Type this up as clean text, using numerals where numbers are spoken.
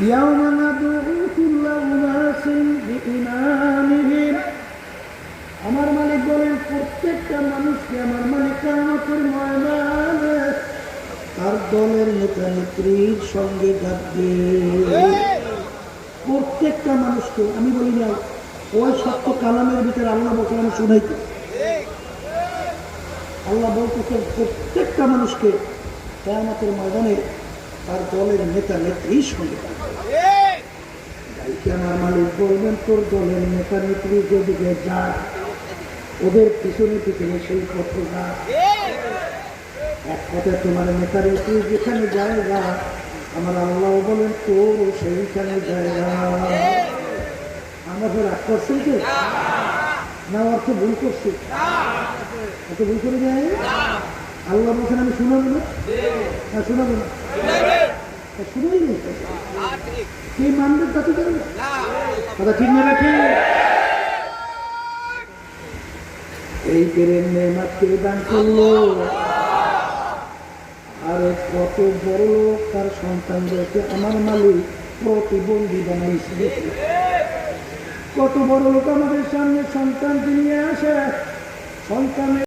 ইয়াওমা নাদউ কুল্লা উনাসিন বিইমামিহিম। আমার মালিক বলেন প্রত্যেকটা মানুষকে আমার মালিক কিয়ামতের ময়দানে তার দলের নেতা নেত্রীর সঙ্গে ডাকবে। প্রত্যেকটা মানুষকে, আমি বলি না ওই সত্য কালামের ভিতরে আল্লাহ বলছেন, আমি শুনাইতে আল্লাহ বলতেছেন প্রত্যেকটা মানুষকে কিয়ামতের ময়দানে তার দলের নেতা নেত্রীর সঙ্গে ডাকবে। আমার মালিক বলবেন তোর দলের নেতা নেত্রী যেদিকে যায় ওদের পিছনে পিছনে সেই পথে যা। এক কথায় তোমার নেতা নেত্রী যেখানে জায়গা আমার আল্লাহ বলেন তোর সেইখানে জায়গা। আমরা রাগ করছি তো না, অর্থ ভুল করছি, অত ভুল করে যায়। আল্লাহ বলছেন আমি শোনাবো না, শোনাবো না, শুনেই নেই। কে মানবে তাতে যাবে কথা ঠিক না রাখে। এই পেরেন নেমাতকে দান করলো, আর কত বড় লোক তার সন্তানদেরকে আমার মালিক প্রতিবন্ধী বানাইছে। কত বড় লোক আমাদের সামনে সন্তান নিয়ে আসে, সন্তানের